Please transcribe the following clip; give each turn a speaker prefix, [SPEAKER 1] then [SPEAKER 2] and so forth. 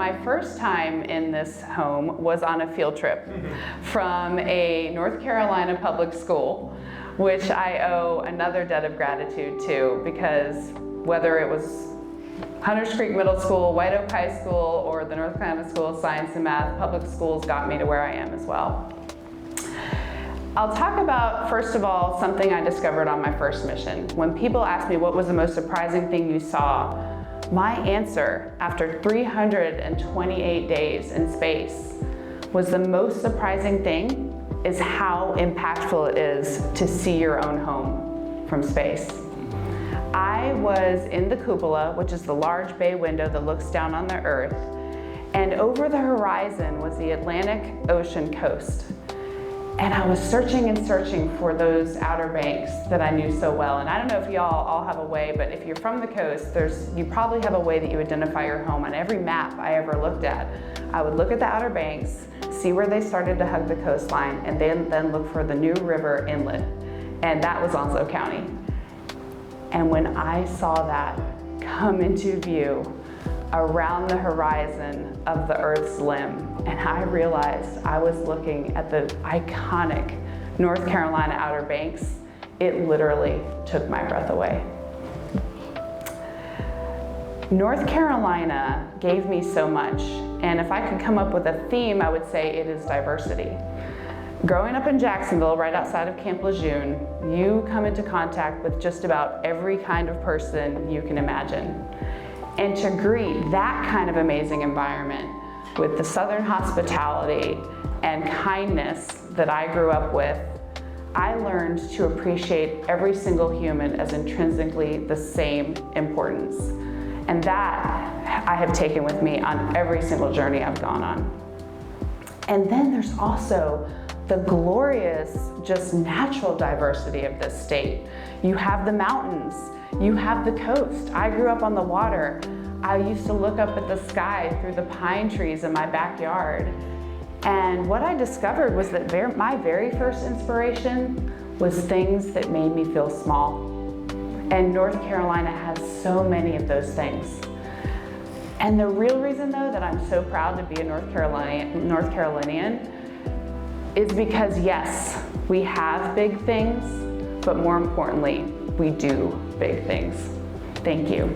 [SPEAKER 1] my first time in this home was on a field trip from a North Carolina public school, which I owe another debt of gratitude to, because whether it was Hunters Creek Middle School, White Oak High School, or the North Carolina School of Science and Math, public schools got me to where I am as well. I'll talk about, first of all, something I discovered on my first mission. When people ask me what was the most surprising thing you saw, my answer after 328 days in space was the most surprising thing is how impactful it is to see your own home from space. I was in the cupola, which is the large bay window that looks down on the Earth, and over the horizon was the Atlantic Ocean coast. And I was searching and searching for those outer banks that I knew so well. And I don't know if y'all all have a way, but if you're from the coast, you probably have a way that you identify your home. On every map I ever looked at, I would look at the outer banks, see where they started to hug the coastline, and then look for the New River inlet. And that was Onslow County. And when I saw that come into view around the horizon of the Earth's limb, and I realized I was looking at the iconic North Carolina Outer Banks, it literally took my breath away. North Carolina gave me so much, and if I could come up with a theme, I would say it is diversity. Growing up in Jacksonville, right outside of Camp Lejeune, you come into contact with just about every kind of person you can imagine. And to greet that kind of amazing environment with the Southern hospitality and kindness that I grew up with, I learned to appreciate every single human as intrinsically the same importance. And that I have taken with me on every single journey I've gone on. And then there's also the glorious, just natural diversity of this state. You have the mountains, you have the coast. I grew up on the water. I used to look up at the sky through the pine trees in my backyard. And what I discovered was that my very first inspiration was things that made me feel small. And North Carolina has so many of those things. And the real reason, though, that I'm so proud to be a North Carolinian is because, yes, we have big things, but more importantly, we do big things. Thank you.